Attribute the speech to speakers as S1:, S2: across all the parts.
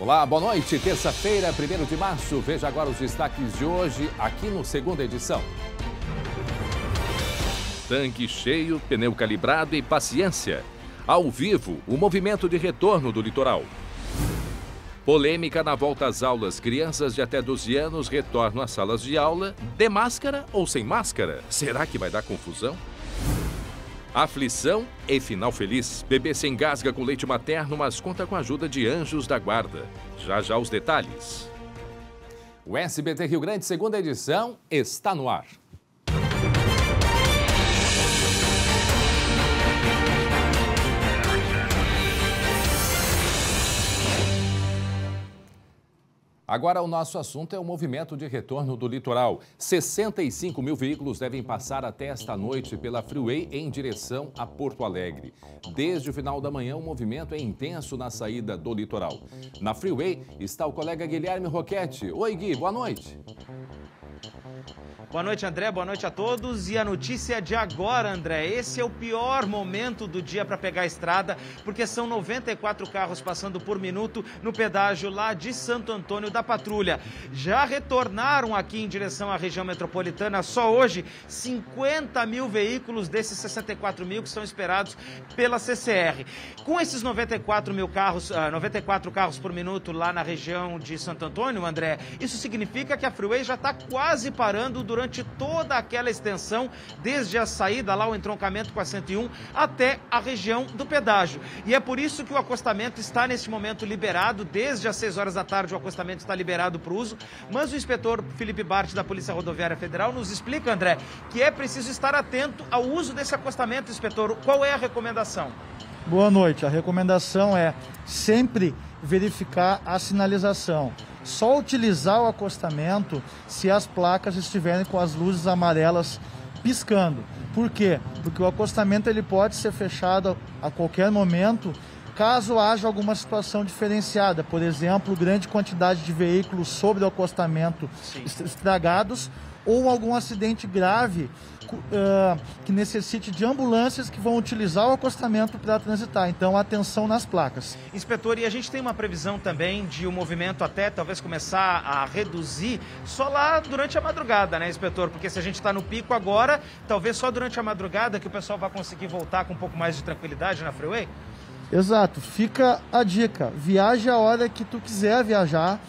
S1: Olá, boa noite. Terça-feira, 1º de março. Veja agora os destaques de hoje aqui no Segunda Edição. Tanque cheio, pneu calibrado e paciência. Ao vivo, o movimento de retorno do litoral. Polêmica na volta às aulas. Crianças de até 12 anos retornam às salas de aula de máscara ou sem máscara. Será que vai dar confusão? Aflição e final feliz. Bebê se engasga com leite materno, mas conta com a ajuda de anjos da guarda. Já já os detalhes. O SBT Rio Grande, Segunda Edição, está no ar. Agora o nosso assunto é o movimento de retorno do litoral. 65 mil veículos devem passar até esta noite pela Freeway em direção a Porto Alegre. Desde o final da manhã, o movimento é intenso na saída do litoral. Na Freeway está o colega Guilherme Roquete. Oi, Gui, boa noite.
S2: Boa noite, André. Boa noite a todos. E a notícia de agora, André. Esse é o pior momento do dia para pegar a estrada, porque são 94 carros passando por minuto no pedágio lá de Santo Antônio da Patrulha. Já retornaram aqui em direção à região metropolitana só hoje 50 mil veículos desses 64 mil que são esperados pela CCR. Com esses 94 carros por minuto lá na região de Santo Antônio, André, isso significa que a Freeway já está quase parando durante toda aquela extensão, desde a saída lá, o entroncamento com a 101, até a região do pedágio. E é por isso que o acostamento está neste momento liberado, desde as 6 horas da tarde o acostamento está liberado para o uso, mas o inspetor Felipe Bart da Polícia Rodoviária Federal nos explica, André, que é preciso estar atento ao uso desse acostamento, inspetor. Qual é a recomendação?
S3: Boa noite. A recomendação é sempre verificar a sinalização. Só utilizar o acostamento se as placas estiverem com as luzes amarelas piscando. Por quê? Porque o acostamento ele pode ser fechado a qualquer momento, caso haja alguma situação diferenciada. Por exemplo, grande quantidade de veículos sobre o acostamento estragados ou algum acidente grave que necessite de ambulâncias que vão utilizar o acostamento para transitar. Então, atenção nas placas.
S2: Inspetor, e a gente tem uma previsão também de o movimento até talvez começar a reduzir só lá durante a madrugada, né, inspetor? Porque se a gente está no pico agora, talvez só durante a madrugada que o pessoal vai conseguir voltar com um pouco mais de tranquilidade na Freeway?
S3: Exato. Fica a dica. Viaje a hora que tu quiser viajar,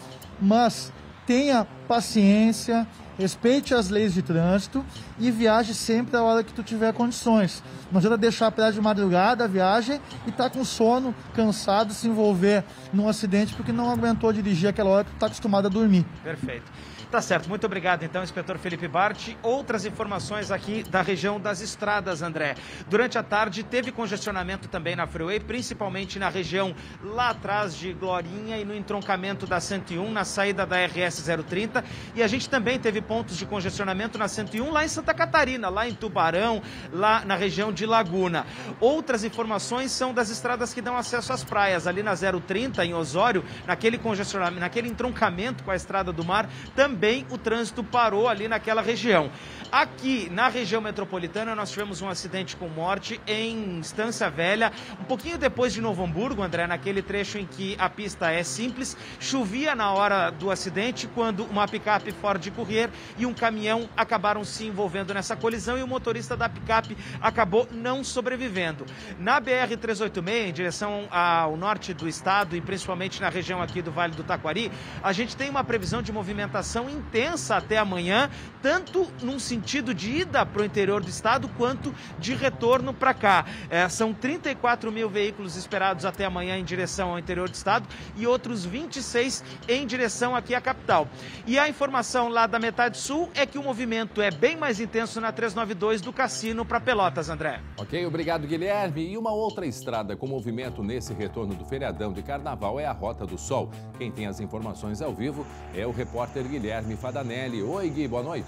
S3: mas tenha paciência, respeite as leis de trânsito e viaje sempre a hora que tu tiver condições. Não adianta deixar para de madrugada a viagem e tá com sono, cansado, se envolver num acidente porque não aguentou dirigir aquela hora que tu tá acostumado a dormir.
S2: Perfeito. Tá certo, muito obrigado então, inspetor Felipe Bart. Outras informações aqui da região das estradas, André. Durante a tarde teve congestionamento também na Freeway, principalmente na região lá atrás de Glorinha e no entroncamento da 101, na saída da RS 030. E a gente também teve pontos de congestionamento na 101 lá em Santa Catarina, lá em Tubarão, lá na região de Laguna. Outras informações são das estradas que dão acesso às praias, ali na 030 em Osório, naquele congestionamento, naquele entroncamento com a Estrada do Mar, também o trânsito parou ali naquela região. Aqui na região metropolitana nós tivemos um acidente com morte em Estância Velha, um pouquinho depois de Novo Hamburgo, André, naquele trecho em que a pista é simples. Chovia na hora do acidente quando uma picape Ford Courier e um caminhão acabaram se envolvendo nessa colisão e o motorista da picape acabou não sobrevivendo. Na BR-386, em direção ao norte do estado e principalmente na região aqui do Vale do Taquari, a gente tem uma previsão de movimentação intensa até amanhã, tanto num sentido de ida para o interior do estado quanto de retorno para cá. São 34 mil veículos esperados até amanhã em direção ao interior do estado e outros 26 em direção aqui à capital. E a informação lá da metade sul é que o movimento é bem mais intenso na 392 do Cassino para Pelotas, André.
S1: Ok, obrigado, Guilherme. E uma outra estrada com movimento nesse retorno do feriadão de carnaval é a Rota do Sol. Quem tem as informações ao vivo é o repórter Guilherme Fadanelli. Oi, Gui, boa noite.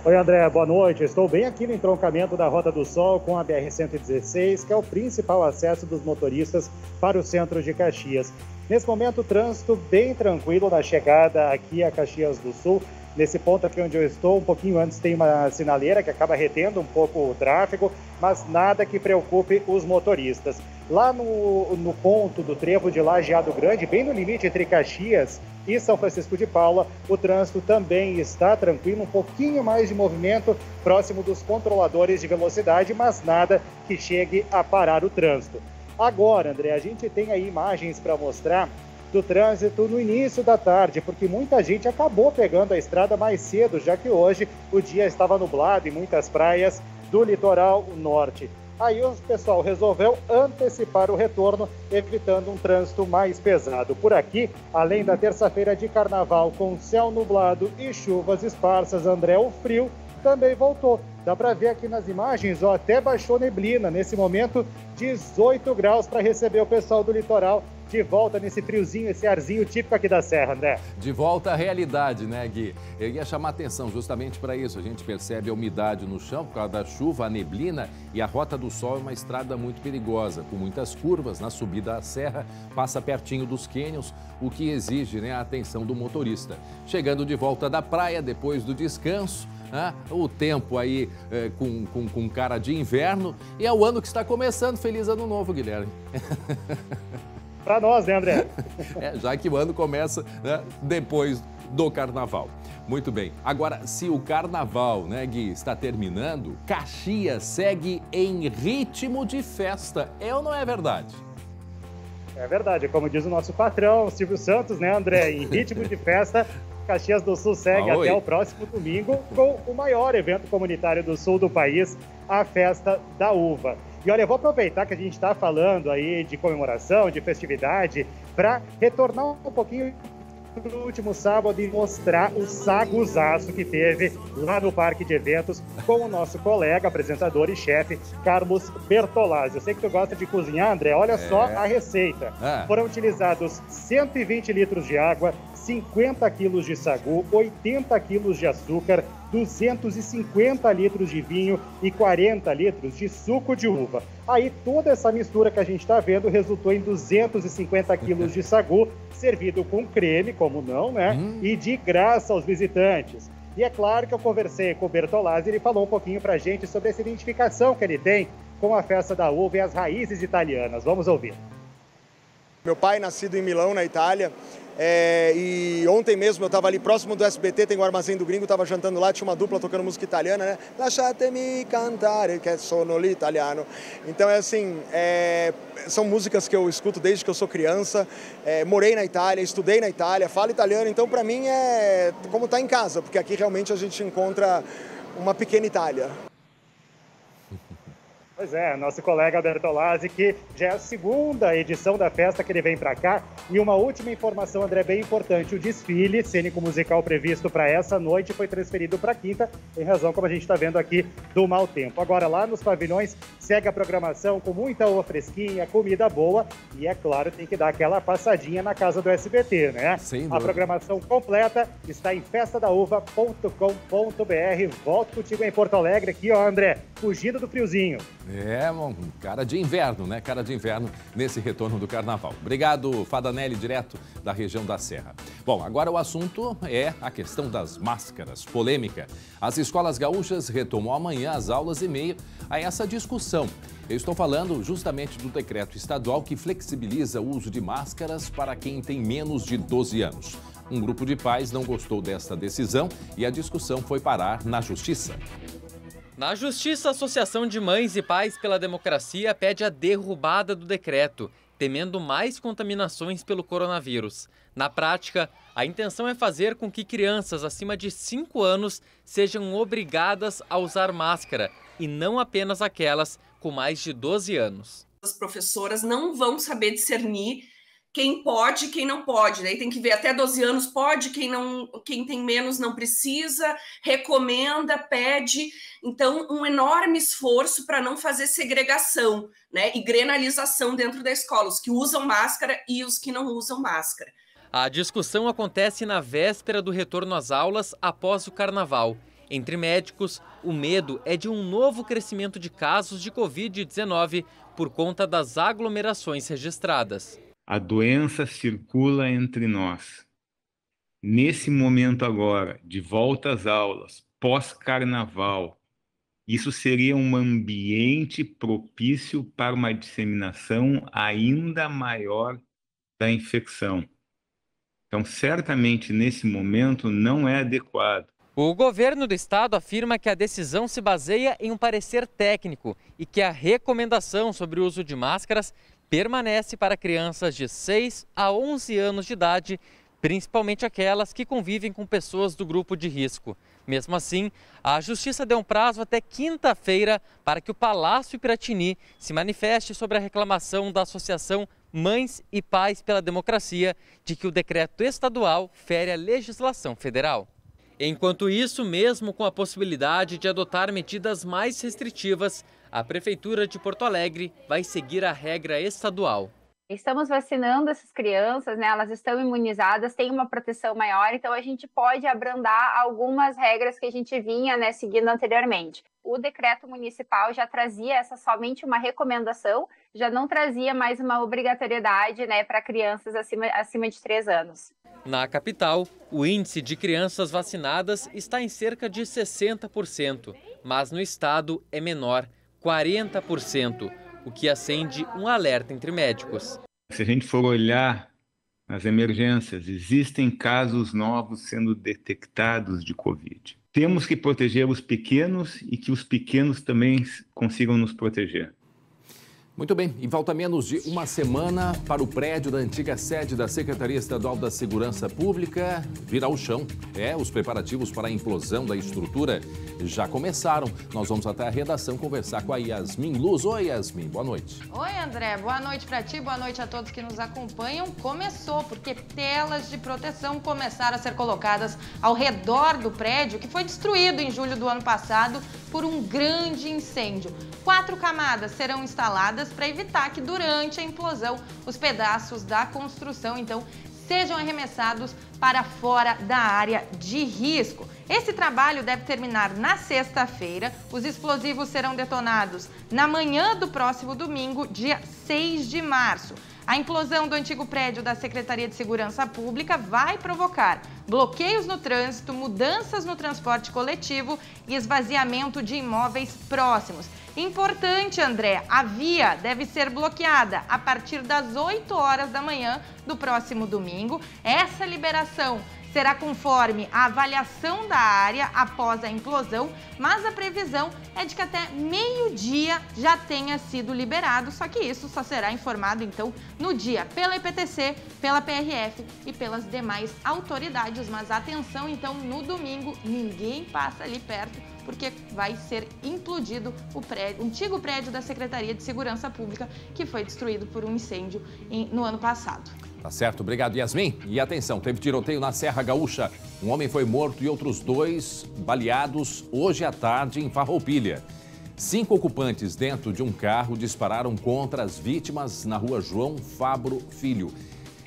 S4: Oi, André, boa noite. Estou bem aqui no entroncamento da Rota do Sol com a BR-116, que é o principal acesso dos motoristas para o centro de Caxias. Nesse momento, o trânsito bem tranquilo na chegada aqui a Caxias do Sul. Nesse ponto aqui onde eu estou, um pouquinho antes tem uma sinaleira que acaba retendo um pouco o tráfego, mas nada que preocupe os motoristas. Lá no ponto do trevo de Lajeado Grande, bem no limite entre Caxias e São Francisco de Paula, o trânsito também está tranquilo, um pouquinho mais de movimento próximo dos controladores de velocidade, mas nada que chegue a parar o trânsito. Agora, André, a gente tem aí imagens para mostrar do trânsito no início da tarde, porque muita gente acabou pegando a estrada mais cedo, já que hoje o dia estava nublado em muitas praias do litoral norte. Aí o pessoal resolveu antecipar o retorno, evitando um trânsito mais pesado. Por aqui, além da terça-feira de carnaval com céu nublado e chuvas esparsas, André, o frio também voltou. Dá para ver aqui nas imagens, ó, até baixou neblina. Nesse momento, 18 graus para receber o pessoal do litoral de volta nesse friozinho, esse arzinho típico aqui da Serra, André.
S1: De volta à realidade, né, Gui? Eu ia chamar atenção justamente para isso. A gente percebe a umidade no chão por causa da chuva, a neblina, e a Rota do Sol é uma estrada muito perigosa, com muitas curvas na subida à serra, passa pertinho dos cânions, o que exige, né, a atenção do motorista. Chegando de volta da praia, depois do descanso, o tempo aí com cara de inverno, e é o ano que está começando. Feliz Ano Novo, Guilherme.
S4: Para nós, né, André?
S1: Já que o ano começa, né, depois do carnaval. Muito bem. Agora, se o carnaval, né, Gui, está terminando, Caxias segue em ritmo de festa. É ou não é verdade?
S4: É verdade. Como diz o nosso patrão, Silvio Santos, né, André? Em ritmo de festa, Caxias do Sul segue até o próximo domingo com o maior evento comunitário do sul do país, a Festa da Uva. E olha, eu vou aproveitar que a gente está falando aí de comemoração, de festividade, para retornar um pouquinho no último sábado e mostrar o saguzaço que teve lá no Parque de Eventos com o nosso colega, apresentador e chefe, Carlos Bertolazzi. Eu sei que tu gosta de cozinhar, André, olha só a receita. Foram utilizados 120 litros de água, 50 quilos de sagu, 80 quilos de açúcar, 250 litros de vinho e 40 litros de suco de uva. Aí toda essa mistura que a gente está vendo resultou em 250 quilos de sagu, servido com creme, como não, né? E de graça aos visitantes. E é claro que eu conversei com o Bertolazzi, ele falou um pouquinho pra gente sobre essa identificação que ele tem com a Festa da Uva e as raízes italianas. Vamos ouvir.
S5: Meu pai, nascido em Milão, na Itália, e ontem mesmo eu estava ali próximo do SBT, tem o Armazém do Gringo, estava jantando lá, tinha uma dupla tocando música italiana, né? Lasciatemi cantare, che sono l'italiano. Então, são músicas que eu escuto desde que eu sou criança, morei na Itália, estudei na Itália, falo italiano, então para mim é como estar em casa, porque aqui realmente a gente encontra uma pequena Itália.
S4: Pois é, nosso colega Bertolazzi, que já é a segunda edição da festa que ele vem para cá. E uma última informação, André, bem importante. O desfile cênico-musical previsto para essa noite foi transferido para quinta, em razão, como a gente está vendo aqui, do mau tempo. Agora, lá nos pavilhões, segue a programação com muita uva fresquinha, comida boa. E, é claro, tem que dar aquela passadinha na casa do SBT, né?
S1: Sim,
S4: a programação completa está em festadauva.com.br. Volto contigo em Porto Alegre aqui, ó, André, fugindo do friozinho.
S1: Cara de inverno, né? Cara de inverno nesse retorno do carnaval. Obrigado, Fadanelli, direto da região da Serra. Bom, agora o assunto é a questão das máscaras. Polêmica. As escolas gaúchas retomam amanhã as aulas em meio a essa discussão. Eu estou falando justamente do decreto estadual que flexibiliza o uso de máscaras para quem tem menos de 12 anos. Um grupo de pais não gostou desta decisão e a discussão foi parar na Justiça.
S6: Na Justiça, a Associação de Mães e Pais pela Democracia pede a derrubada do decreto, temendo mais contaminações pelo coronavírus. Na prática, a intenção é fazer com que crianças acima de 5 anos sejam obrigadas a usar máscara, e não apenas aquelas com mais de 12 anos.
S7: As professoras não vão saber discernir quem pode e quem não pode. Daí tem que ver, até 12 anos pode, quem tem menos não precisa, recomenda, pede. Então, um enorme esforço para não fazer segregação, né, e grenalização dentro da escola, os que usam máscara e os que não usam máscara.
S6: A discussão acontece na véspera do retorno às aulas após o carnaval. Entre médicos, o medo é de um novo crescimento de casos de Covid-19 por conta das aglomerações registradas.
S8: A doença circula entre nós. Nesse momento agora, de volta às aulas, pós-carnaval, isso seria um ambiente propício para uma disseminação ainda maior da infecção. Então, certamente, nesse momento, não é adequado.
S6: O governo do estado afirma que a decisão se baseia em um parecer técnico e que a recomendação sobre o uso de máscaras permanece para crianças de 6 a 11 anos de idade, principalmente aquelas que convivem com pessoas do grupo de risco. Mesmo assim, a Justiça deu um prazo até quinta-feira para que o Palácio Piratini se manifeste sobre a reclamação da Associação Mães e Pais pela Democracia de que o decreto estadual fere a legislação federal. Enquanto isso, mesmo com a possibilidade de adotar medidas mais restritivas, a Prefeitura de Porto Alegre vai seguir a regra estadual.
S9: Estamos vacinando essas crianças, né? Elas estão imunizadas, têm uma proteção maior, então a gente pode abrandar algumas regras que a gente vinha, né, seguindo anteriormente. O decreto municipal já trazia somente uma recomendação, já não trazia mais uma obrigatoriedade, né, para crianças acima de 3 anos.
S6: Na capital, o índice de crianças vacinadas está em cerca de 60%, mas no estado é menor, 40%. O que acende um alerta entre médicos.
S8: Se a gente for olhar as emergências, existem casos novos sendo detectados de Covid. Temos que proteger os pequenos e que os pequenos também consigam nos proteger.
S1: Muito bem, e falta menos de uma semana para o prédio da antiga sede da Secretaria Estadual da Segurança Pública virar o chão. Os preparativos para a implosão da estrutura já começaram. Nós vamos até a redação conversar com a Yasmin Luz. Oi, Yasmin, boa noite.
S10: Oi, André, boa noite para ti, boa noite a todos que nos acompanham. Começou porque telas de proteção começaram a ser colocadas ao redor do prédio, que foi destruído em julho do ano passado por um grande incêndio. 4 camadas serão instaladas para evitar que durante a implosão os pedaços da construção, então, sejam arremessados para fora da área de risco. Esse trabalho deve terminar na sexta-feira. Os explosivos serão detonados na manhã do próximo domingo, dia 6 de março. A implosão do antigo prédio da Secretaria de Segurança Pública vai provocar bloqueios no trânsito, mudanças no transporte coletivo e esvaziamento de imóveis próximos. Importante, André, a via deve ser bloqueada a partir das 8 horas da manhã do próximo domingo. Essa liberação será conforme a avaliação da área após a implosão, mas a previsão é de que até meio-dia já tenha sido liberado, só que isso só será informado, então, no dia pela IPTC, pela PRF e pelas demais autoridades. Mas atenção, então, no domingo, ninguém passa ali perto, porque vai ser implodido o antigo prédio da Secretaria de Segurança Pública, que foi destruído por um incêndio no ano passado.
S1: Tá certo, obrigado, Yasmin. E atenção, teve tiroteio na Serra Gaúcha. Um homem foi morto e outros 2 baleados hoje à tarde em Farroupilha. 5 ocupantes dentro de um carro dispararam contra as vítimas na rua João Fabro Filho.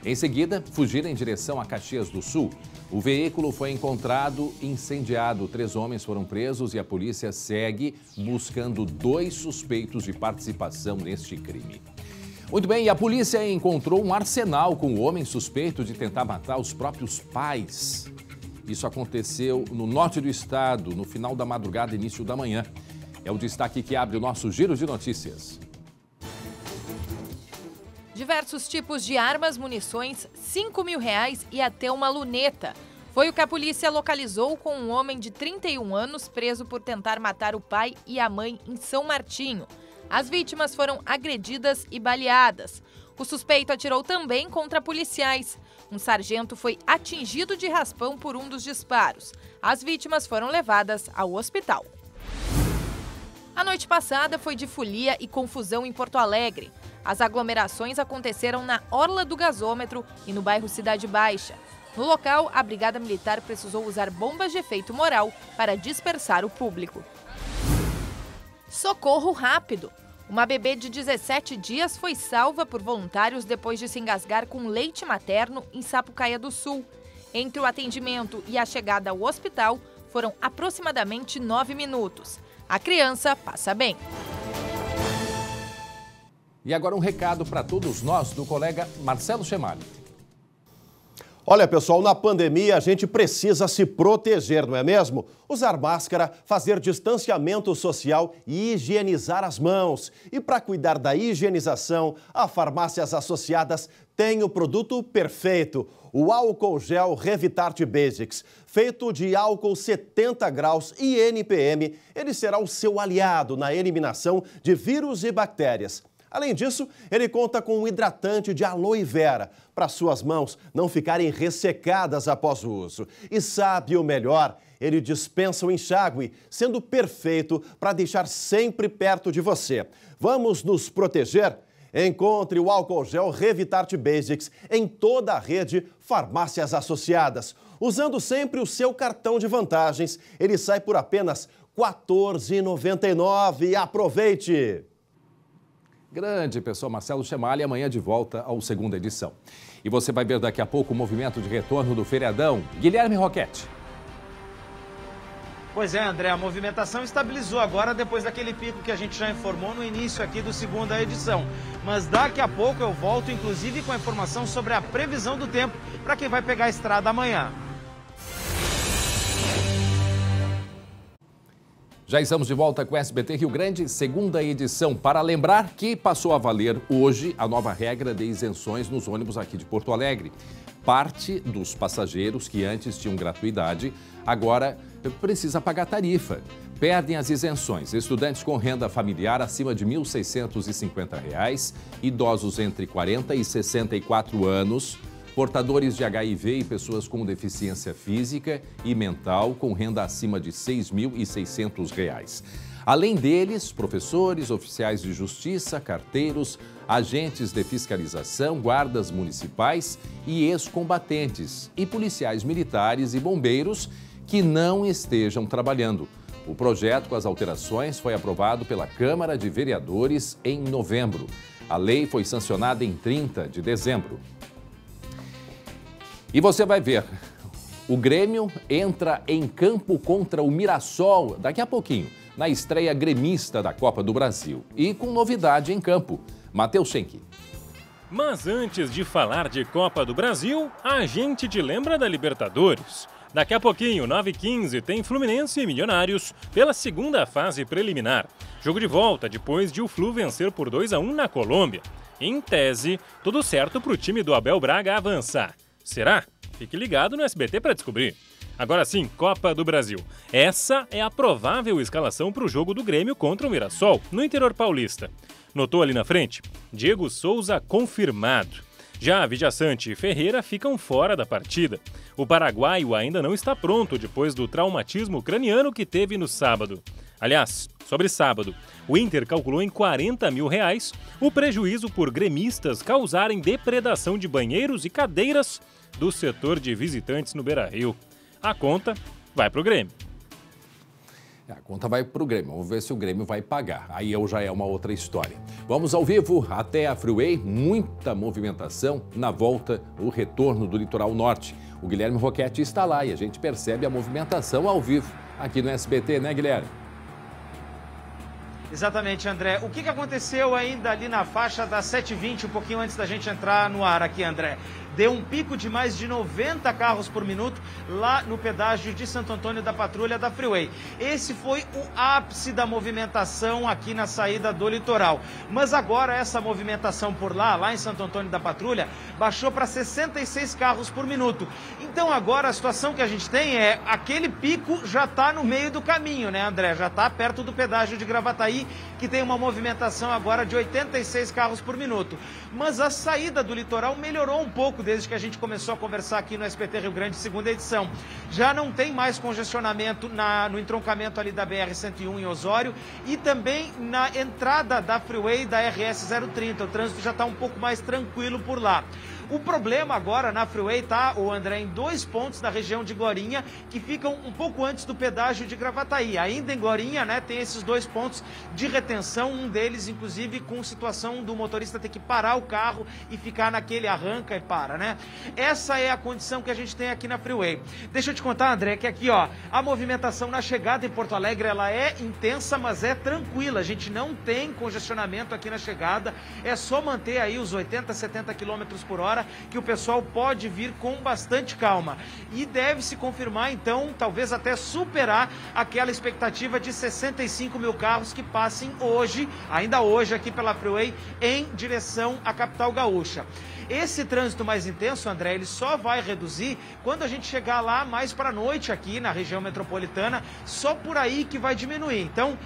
S1: Em seguida, fugiram em direção a Caxias do Sul. O veículo foi encontrado incendiado. 3 homens foram presos e a polícia segue buscando 2 suspeitos de participação neste crime. Muito bem, e a polícia encontrou um arsenal com o homem suspeito de tentar matar os próprios pais. Isso aconteceu no norte do estado, no final da madrugada e início da manhã. É o destaque que abre o nosso Giro de Notícias.
S11: Diversos tipos de armas, munições, R$5.000 e até uma luneta. Foi o que a polícia localizou com um homem de 31 anos preso por tentar matar o pai e a mãe em São Martinho. As vítimas foram agredidas e baleadas. O suspeito atirou também contra policiais. Um sargento foi atingido de raspão por um dos disparos. As vítimas foram levadas ao hospital. A noite passada foi de folia e confusão em Porto Alegre. As aglomerações aconteceram na Orla do Gasômetro e no bairro Cidade Baixa. No local, a Brigada Militar precisou usar bombas de efeito moral para dispersar o público. Socorro rápido! Uma bebê de 17 dias foi salva por voluntários depois de se engasgar com leite materno em Sapucaia do Sul. Entre o atendimento e a chegada ao hospital, foram aproximadamente 9 minutos. A criança passa bem.
S1: E agora um recado para todos nós do colega Marcelo Chemali.
S12: Olha, pessoal, na pandemia a gente precisa se proteger, não é mesmo? Usar máscara, fazer distanciamento social e higienizar as mãos. E para cuidar da higienização, a Farmácias Associadas tem o produto perfeito, o álcool gel Revitart Basics. Feito de álcool 70 graus e NPM, ele será o seu aliado na eliminação de vírus e bactérias. Além disso, ele conta com um hidratante de aloe vera, para suas mãos não ficarem ressecadas após o uso. E sabe o melhor? Ele dispensa o enxágue, sendo perfeito para deixar sempre perto de você. Vamos nos proteger? Encontre o álcool gel Revitart Basics em toda a rede Farmácias Associadas. Usando sempre o seu cartão de vantagens, ele sai por apenas R$ 14,99. Aproveite!
S1: Grande pessoal, Marcelo Chemalha, amanhã de volta ao segunda edição. E você vai ver daqui a pouco o movimento de retorno do feriadão. Guilherme Roquette.
S2: Pois é, André, a movimentação estabilizou agora depois daquele pico que a gente já informou no início aqui do segunda edição. Mas daqui a pouco eu volto, inclusive, com a informação sobre a previsão do tempo para quem vai pegar a estrada amanhã.
S1: Já estamos de volta com o SBT Rio Grande, segunda edição. Para lembrar que passou a valer hoje a nova regra de isenções nos ônibus aqui de Porto Alegre. Parte dos passageiros que antes tinham gratuidade, agora precisa pagar tarifa. Perdem as isenções. Estudantes com renda familiar acima de R$ 1.650, idosos entre 40 e 64 anos, portadores de HIV e pessoas com deficiência física e mental com renda acima de R$ 6.600. Além deles, professores, oficiais de justiça, carteiros, agentes de fiscalização, guardas municipais e ex-combatentes, e policiais militares e bombeiros que não estejam trabalhando. O projeto com as alterações foi aprovado pela Câmara de Vereadores em novembro. A lei foi sancionada em 30 de dezembro. E você vai ver, o Grêmio entra em campo contra o Mirassol daqui a pouquinho, na estreia gremista da Copa do Brasil. E com novidade em campo, Matheus Schenck.
S13: Mas antes de falar de Copa do Brasil, a gente te lembra da Libertadores. Daqui a pouquinho, 9h15, tem Fluminense e Milionários pela segunda fase preliminar. Jogo de volta depois de o Flu vencer por 2-1 na Colômbia. Em tese, tudo certo para o time do Abel Braga avançar. Será? Fique ligado no SBT para descobrir. Agora sim, Copa do Brasil. Essa é a provável escalação para o jogo do Grêmio contra o Mirassol, no interior paulista. Notou ali na frente? Diego Souza confirmado. Já Vijaçante e Ferreira ficam fora da partida. O paraguaio ainda não está pronto depois do traumatismo craniano que teve no sábado. Aliás, sobre sábado, o Inter calculou em R$40 mil o prejuízo por gremistas causarem depredação de banheiros e cadeiras do setor de visitantes no Beira-Rio. A conta vai para o Grêmio.
S1: A conta vai para o Grêmio. Vamos ver se o Grêmio vai pagar. Aí já é uma outra história. Vamos ao vivo até a Freeway. Muita movimentação na volta, o retorno do litoral norte. O Guilherme Roquette está lá e a gente percebe a movimentação ao vivo aqui no SBT, né, Guilherme?
S2: Exatamente, André. O que aconteceu ainda ali na faixa das 7h20, um pouquinho antes da gente entrar no ar aqui, André? Deu um pico de mais de 90 carros por minuto lá no pedágio de Santo Antônio da Patrulha da Freeway. Esse foi o ápice da movimentação aqui na saída do litoral. Mas agora essa movimentação por lá em Santo Antônio da Patrulha, baixou para 66 carros por minuto. Então agora a situação que a gente tem é, aquele pico já está no meio do caminho, né, André? Já está perto do pedágio de Gravataí, que tem uma movimentação agora de 86 carros por minuto. Mas a saída do litoral melhorou um pouco desde que a gente começou a conversar aqui no SBT Rio Grande, segunda edição. Já não tem mais congestionamento no entroncamento ali da BR-101 em Osório e também na entrada da Freeway da RS-030. O trânsito já está um pouco mais tranquilo por lá. O problema agora na Freeway tá, o André, em 2 pontos da região de Glorinha, que ficam um pouco antes do pedágio de Gravataí. Ainda em Glorinha, né, tem esses 2 pontos de retenção, um deles, inclusive, com situação do motorista ter que parar o carro e ficar naquele arranca e para, né? Essa é a condição que a gente tem aqui na Freeway. Deixa eu te contar, André, que aqui, ó, a movimentação na chegada em Porto Alegre, ela é intensa, mas é tranquila. A gente não tem congestionamento aqui na chegada, é só manter aí os 80, 70 km por hora. agora que o pessoal pode vir com bastante calma. E deve se confirmar, então, talvez até superar aquela expectativa de 65 mil carros que passem hoje, ainda hoje, aqui pela Freeway, em direção à capital gaúcha. Esse trânsito mais intenso, André, ele só vai reduzir quando a gente chegar lá mais para a noite aqui na região metropolitana, só por aí que vai diminuir. Então,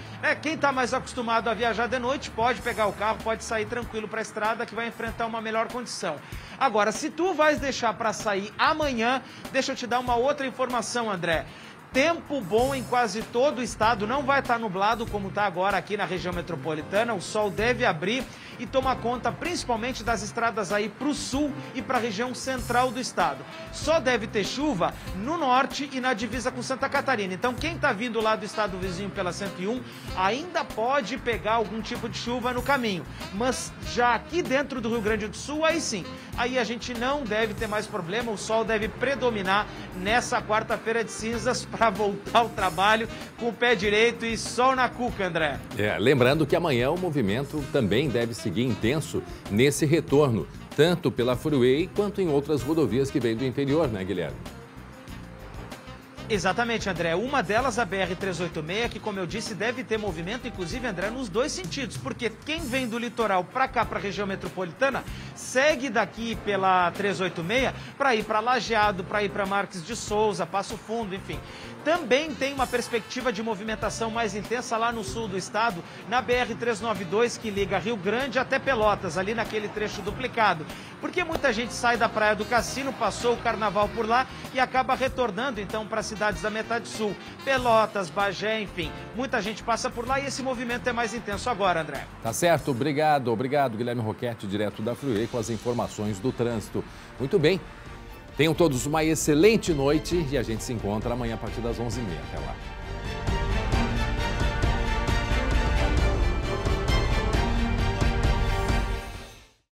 S2: quem está mais acostumado a viajar de noite pode pegar o carro, pode sair tranquilo para a estrada que vai enfrentar uma melhor condição. Agora, se tu vais deixar para sair amanhã, deixa eu te dar uma outra informação, André. Tempo bom em quase todo o estado, não vai estar nublado como está agora aqui na região metropolitana, o sol deve abrir e tomar conta principalmente das estradas aí para o sul e para a região central do estado. Só deve ter chuva no norte e na divisa com Santa Catarina. Então quem está vindo lá do estado vizinho pela 101 ainda pode pegar algum tipo de chuva no caminho. Mas já aqui dentro do Rio Grande do Sul, aí sim, aí a gente não deve ter mais problema, o sol deve predominar nessa quarta-feira de cinzas para voltar ao trabalho com o pé direito e sol na cuca, André.
S1: Lembrando que amanhã o movimento também deve seguir intenso nesse retorno, tanto pela Freeway quanto em outras rodovias que vêm do interior, né, Guilherme?
S2: Exatamente, André. Uma delas, a BR-386, que, como eu disse, deve ter movimento, inclusive, André, nos dois sentidos, porque quem vem do litoral para cá, para a região metropolitana, segue daqui pela 386 para ir para Lajeado, para ir para Marques de Souza, Passo Fundo, enfim. Também tem uma perspectiva de movimentação mais intensa lá no sul do estado, na BR-392, que liga Rio Grande até Pelotas, ali naquele trecho duplicado. Porque muita gente sai da Praia do Cassino, passou o carnaval por lá e acaba retornando, então, para cidades da metade sul. Pelotas, Bagé, enfim. Muita gente passa por lá e esse movimento é mais intenso agora, André.
S1: Tá certo, obrigado, Guilherme Roquette, direto da Freeway, com as informações do trânsito. Muito bem. Tenham todos uma excelente noite e a gente se encontra amanhã a partir das 11h30. Até lá.